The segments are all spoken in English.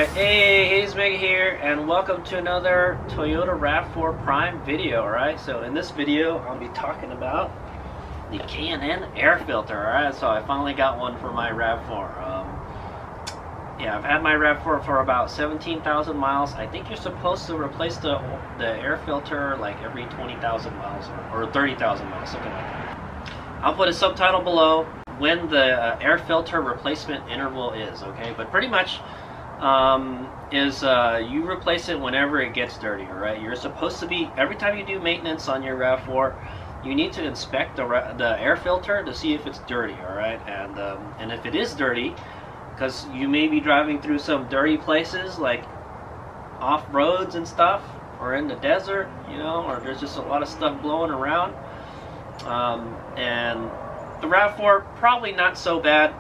Alright, hey, it's Mega here, and welcome to another Toyota Rav4 Prime video, alright? So in this video, I'll be talking about the K&N air filter, alright? So I finally got one for my Rav4. Yeah, I've had my Rav4 for about 17,000 miles. I think you're supposed to replace the air filter like every 20,000 miles or 30,000 miles, something like that. I'll put a subtitle below when the air filter replacement interval is, okay? But pretty much you replace it whenever it gets dirty, alright? You're supposed to be, every time you do maintenance on your Rav4, you need to inspect the air filter to see if it's dirty, alright? And if it is dirty, because you may be driving through some dirty places like off roads and stuff, or in the desert, you know, or there's just a lot of stuff blowing around. And the Rav4, probably not so bad.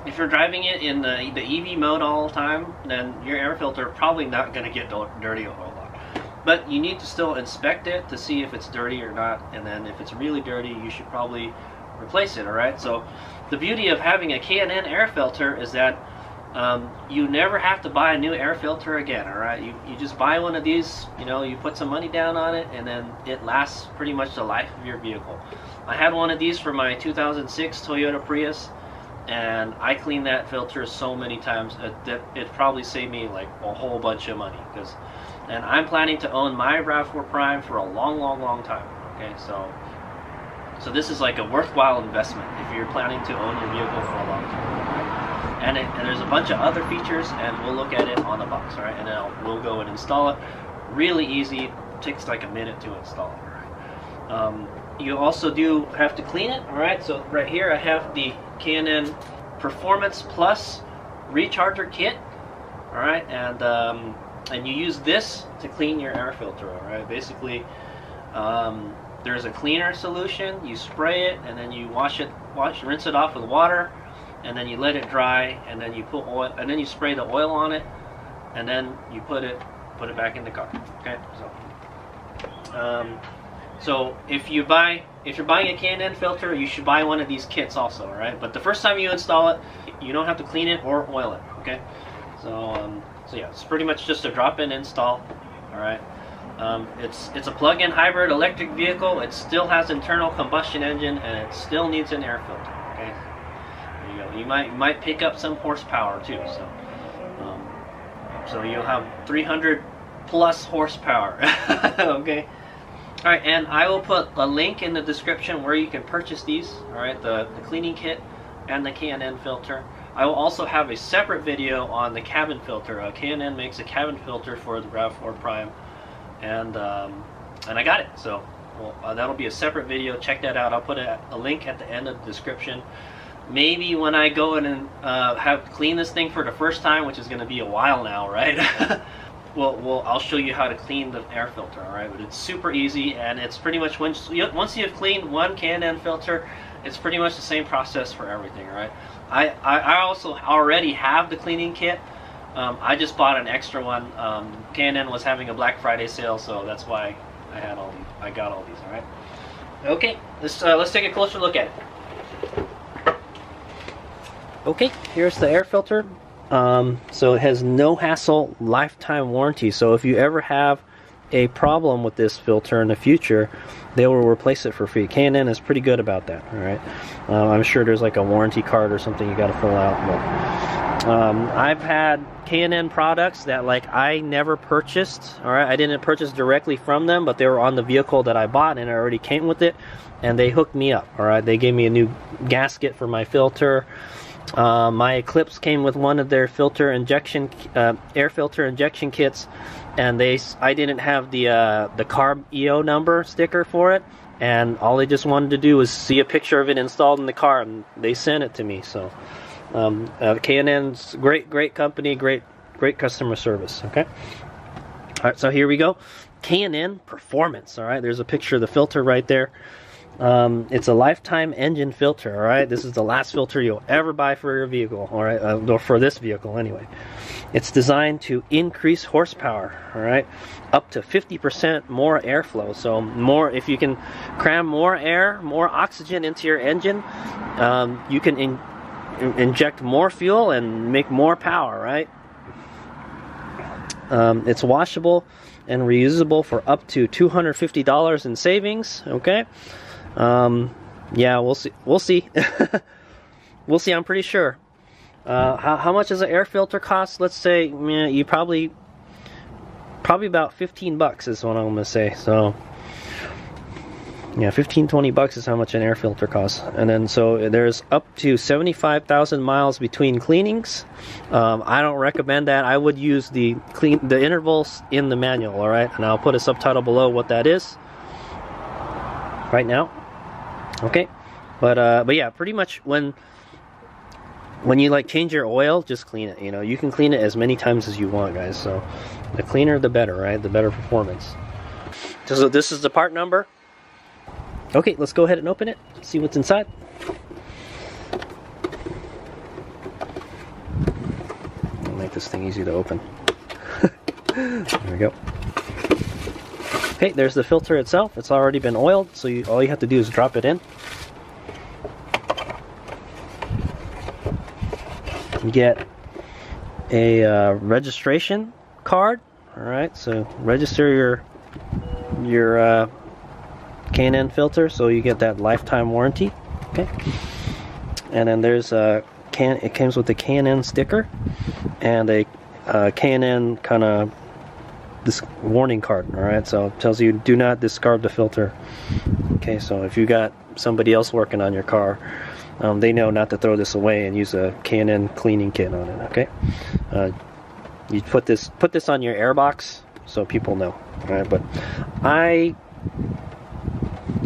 If you're driving it in the EV mode all the time, then your air filter probably not going to get dirty a whole lot. But you need to still inspect it to see if it's dirty or not, and then if it's really dirty, you should probably replace it, alright? So the beauty of having a K&N air filter is that you never have to buy a new air filter again, alright? You just buy one of these, you know, you put some money down on it, and then it lasts pretty much the life of your vehicle. I had one of these for my 2006 Toyota Prius, and I cleaned that filter so many times that it probably saved me like a whole bunch of money. And I'm planning to own my Rav4 Prime for a long time, okay? So this is like a worthwhile investment if you're planning to own your vehicle for a long time, right? And there's a bunch of other features, and we'll look at it on the box, right? And then we'll go and install it. Really easy. It takes like a minute to install it, right? You also do have to clean it, alright? So right here I have the K&N Performance Plus Recharger Kit, alright? And you use this to clean your air filter, alright? Basically, there's a cleaner solution. You spray it, and then you rinse it off with water, and then you let it dry, and then you put oil, and then you spray the oil on it, and then you put it back in the car, okay? So if you're buying a K&N filter, you should buy one of these kits also, alright? But the first time you install it, you don't have to clean it or oil it, okay? So yeah, it's pretty much just a drop-in install, alright? It's a plug-in hybrid electric vehicle. It still has internal combustion engine, and it still needs an air filter, okay? There you go. You might pick up some horsepower too, so you'll have 300 plus horsepower, okay? Alright, and I will put a link in the description where you can purchase these, alright, the cleaning kit and the K&N filter. I will also have a separate video on the cabin filter. K&N makes a cabin filter for the Rav4 Prime, and I got it, so that'll be a separate video. Check that out. I'll put a link at the end of the description. Maybe when I go in and have clean this thing for the first time, which is going to be a while now, right? I'll show you how to clean the air filter, alright? But it's super easy, and it's pretty much once you've cleaned one K&N filter, it's pretty much the same process for everything, alright? I also already have the cleaning kit. I just bought an extra one. K&N was having a Black Friday sale, so that's why I got all these, alright? Okay, let's take a closer look at it. Okay, here's the air filter. So it has no hassle lifetime warranty, so if you ever have a problem with this filter in the future, they will replace it for free. K&N is pretty good about that, alright? I'm sure there's like a warranty card or something you got to fill out, but I've had K&N products that like I never purchased, alright? I didn't purchase directly from them, but they were on the vehicle that I bought, and it already came with it, and they hooked me up, alright? They gave me a new gasket for my filter. My Eclipse came with one of their air filter injection kits, and I didn't have the carb EO number sticker for it, and all they just wanted to do was see a picture of it installed in the car, and they sent it to me. So K&N's great company, great customer service. Okay, all right, so here we go. K&N Performance. All right, there's a picture of the filter right there. It's a lifetime engine filter, alright? This is the last filter you'll ever buy for your vehicle, alright? Or for this vehicle, anyway. It's designed to increase horsepower, alright? Up to 50% more airflow. So if you can cram more air, more oxygen into your engine, you can inject more fuel and make more power, right? It's washable and reusable for up to $250 in savings. Okay. Yeah, we'll see. We'll see. We'll see. I'm pretty sure. How much does an air filter cost? Let's say you probably about 15 bucks is what I'm gonna say. So yeah, 15-20 bucks is how much an air filter costs. And then so there's up to 75,000 miles between cleanings. I don't recommend that. I would use the intervals in the manual. All right, and I'll put a subtitle below what that is right now. Okay, but yeah, pretty much when you like change your oil, just clean it. You know, you can clean it as many times as you want, guys. So the cleaner, the better, right? The better performance. So this is the part number. Okay, let's go ahead and open it. See what's inside. I'll make this thing easy to open. There we go. Okay, there's the filter itself. It's already been oiled, so all you have to do is drop it in. You get a registration card. All right, so register your K&N filter, so you get that lifetime warranty. Okay, and then there's it comes with a K&N sticker and a K&N kind of this warning card. All right, so it tells you do not discard the filter. Okay, so if you got somebody else working on your car, they know not to throw this away and use a K&N cleaning kit on it. Okay, you put this on your air box so people know. All right, but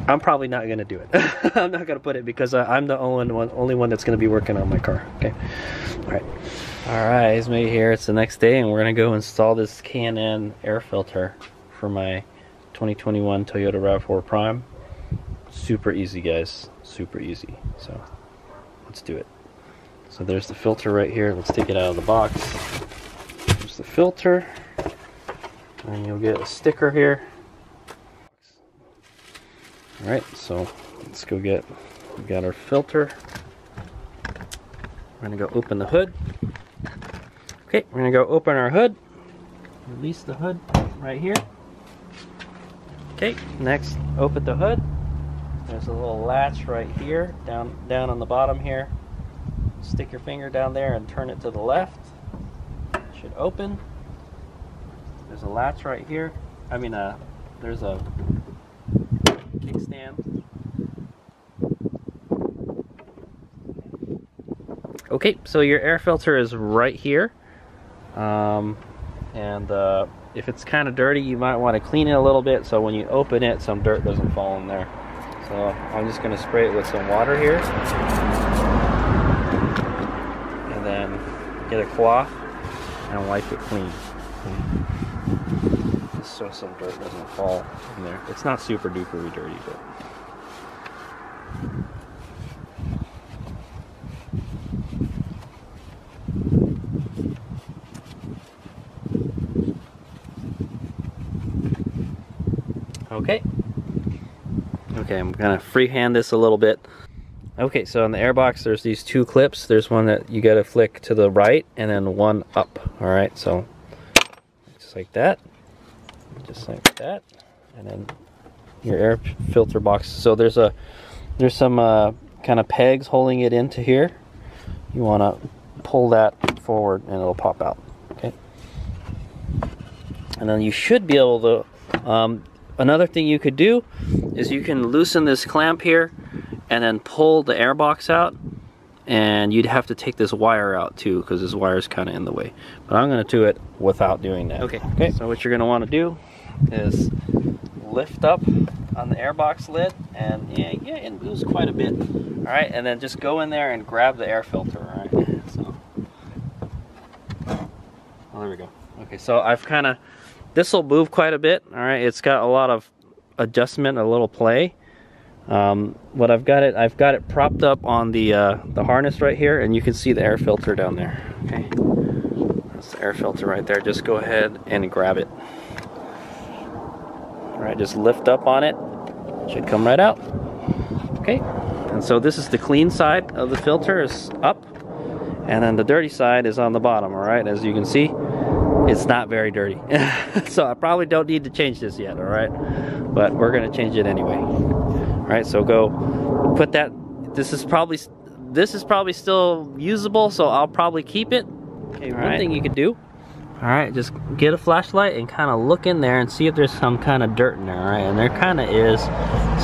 I'm probably not gonna do it. I'm not gonna put it because I'm the only one that's gonna be working on my car. Okay, all right, it's me here. It's the next day, and we're gonna go install this K&N air filter for my 2021 Toyota Rav4 Prime. Super easy, guys. Super easy. So let's do it. So there's the filter right here. Let's take it out of the box. There's the filter, and you'll get a sticker here. All right, so let's go we got our filter. We're gonna go open the hood. Okay, we're gonna go open our hood. Release the hood right here. Okay, next, open the hood. There's a little latch right here, down on the bottom here. Stick your finger down there and turn it to the left. It should open. There's a latch right here. I mean, there's a kickstand. Okay, so your air filter is right here. If it's kind of dirty, you might want to clean it a little bit so when you open it, some dirt doesn't fall in there. So I'm just going to spray it with some water here. And then get a cloth and wipe it clean. Just so some dirt doesn't fall in there. It's not super duper dirty, but... Okay, I'm gonna freehand this a little bit. Okay, so on the airbox there's these two clips. There's one that you gotta flick to the right and then one up. Alright, so just like that. Just like that. And then your air filter box. So there's some kind of pegs holding it into here. You wanna pull that forward and it'll pop out. Okay. And then you should be able to another thing you could do is you can loosen this clamp here and then pull the air box out, and you'd have to take this wire out too because this wire is kind of in the way, but I'm going to do it without doing that. Okay, so what you're going to want to do is lift up on the air box lid, and yeah, it moves quite a bit. All right, and then just go in there and grab the air filter. All right, so there we go. Okay, so I've kind of, this will move quite a bit. All right, it's got a lot of adjustment, a little play. But I've got it propped up on the harness right here, and you can see the air filter down there. Okay, that's the air filter right there. Just go ahead and grab it. All right, just lift up on it. It should come right out. Okay, and so this is the clean side of the filter is up, and then the dirty side is on the bottom. All right, as you can see. it's not very dirty. So I probably don't need to change this yet, all right? But we're gonna change it anyway. All right, so go put that, this is probably still usable, so I'll probably keep it. Okay, one thing you could do, all right, just get a flashlight and kind of look in there and see if there's some kind of dirt in there, all right? And there kind of is.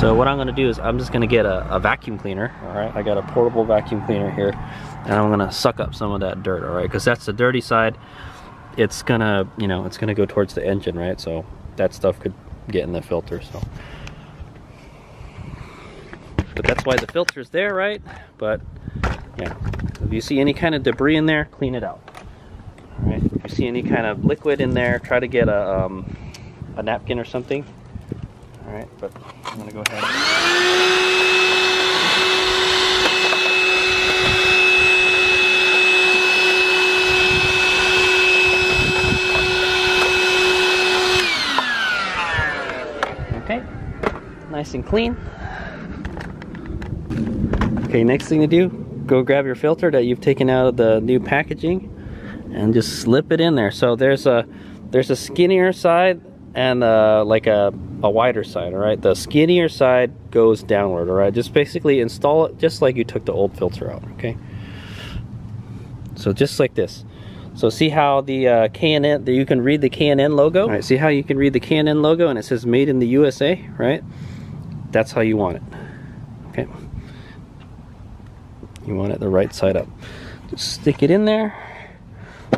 So what I'm gonna do is I'm just gonna get a vacuum cleaner, all right? I got a portable vacuum cleaner here, and I'm gonna suck up some of that dirt, all right? Because that's the dirty side. It's gonna, you know, it's gonna go towards the engine, right? So that stuff could get in the filter, so. But that's why the filter's there, right? But yeah, if you see any kind of debris in there, clean it out. All right. If you see any kind of liquid in there, try to get a napkin or something. All right, but I'm gonna go ahead. Okay, nice and clean. Okay, next thing to do, go grab your filter that you've taken out of the new packaging and just slip it in there. So there's a skinnier side and like a wider side, all right? The skinnier side goes downward, all right? Just basically install it just like you took the old filter out, okay? So just like this. So see how the K&N, you can read the K&N logo? All right, see how you can read the K&N logo and it says made in the USA, right? That's how you want it, okay? You want it the right side up. Just stick it in there,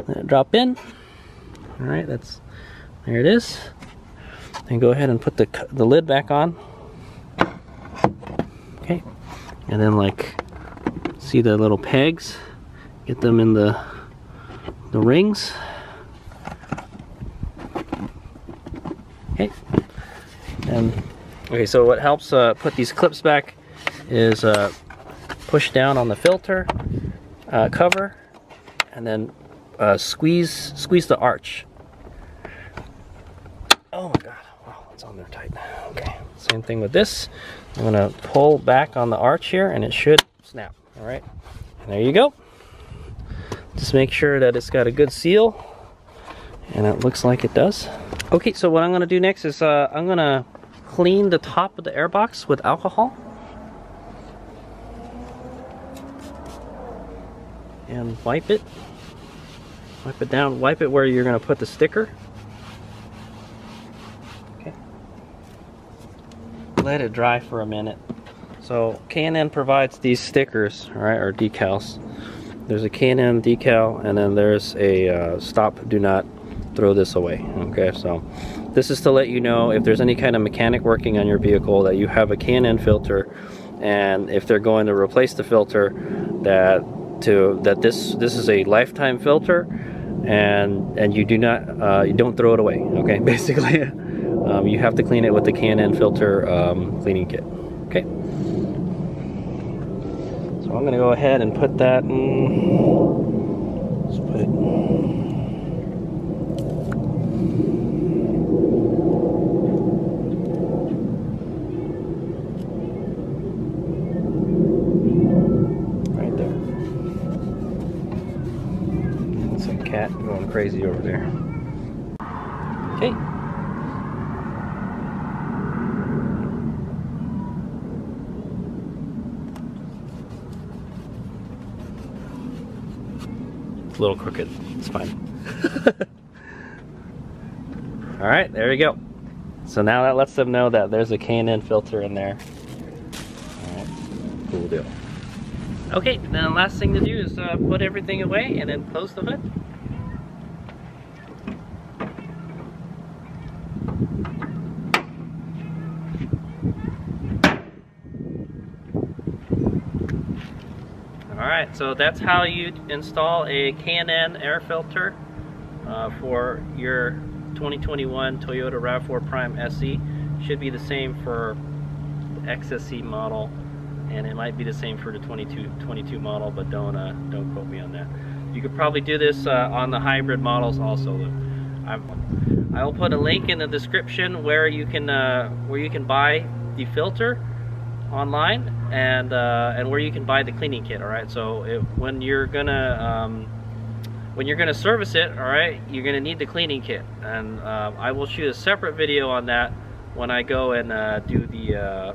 let it drop in. All right, there it is. And go ahead and put the lid back on. Okay, and then like, see the little pegs? Get them in the rings. Okay, and okay. So what helps put these clips back is push down on the filter cover, and then squeeze the arch. Oh my god, wow, it's on there tight. Okay, same thing with this. I'm gonna pull back on the arch here and it should snap. All right, and there you go. Just make sure that it's got a good seal, and it looks like it does. Okay, so what I'm gonna do next is I'm gonna clean the top of the airbox with alcohol. And wipe it down, wipe it where you're going to put the sticker. Okay. Let it dry for a minute. So K&N provides these stickers, right, or decals. There's a K&N decal, and then there's a stop, do not throw this away. Okay, so this is to let you know if there's any kind of mechanic working on your vehicle that you have a K&N filter, and if they're going to replace the filter, that this is a lifetime filter, and you don't throw it away. Okay, basically, you have to clean it with the K&N filter cleaning kit. Okay, so I'm gonna go ahead and put that in. Let's put it. Cat going crazy over there. Okay. It's a little crooked. It's fine. All right, there you go. So now that lets them know that there's a K&N filter in there. All right, cool deal. Okay, then the last thing to do is put everything away and then close the hood. Alright, so that's how you install a K&N air filter for your 2021 Toyota Rav4 Prime SE. Should be the same for the XSE model, and it might be the same for the 22 model, but don't quote me on that. You could probably do this on the hybrid models also. I will put a link in the description where you can buy the filter online, and where you can buy the cleaning kit. All right, so when you're gonna when you're going to service it, all right, you're going to need the cleaning kit, and I will shoot a separate video on that when I go and do the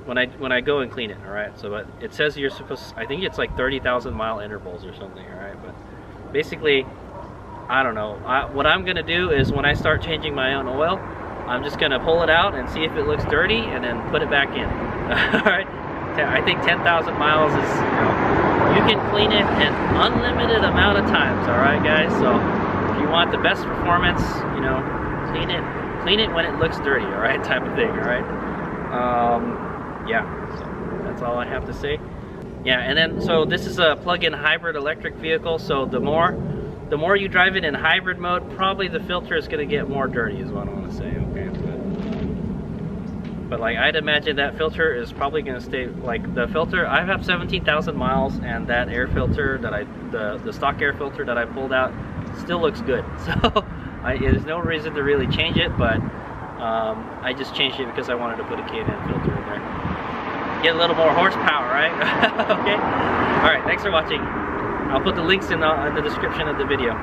when I go and clean it. All right, so but it says you're supposed, I think it's like 30,000 mile intervals or something. All right, but basically, I don't know. What I'm going to do is when I start changing my own oil, I'm just going to pull it out and see if it looks dirty and then put it back in. All right, I think 10,000 miles is, you can clean it an unlimited amount of times. All right, guys. So if you want the best performance, you know, clean it when it looks dirty. All right, type of thing. All right. Yeah. So that's all I have to say. Yeah, and then so this is a plug-in hybrid electric vehicle. So the more you drive it in hybrid mode, probably the filter is going to get more dirty, is what I want to say. Okay. But like, I'd imagine that filter is probably going to stay, like the filter, I have 17,000 miles, and that air filter that the stock air filter that I pulled out still looks good. So there's no reason to really change it, but I just changed it because I wanted to put a K&N filter in there. Get a little more horsepower, right? Okay? Alright, thanks for watching. I'll put the links in the description of the video.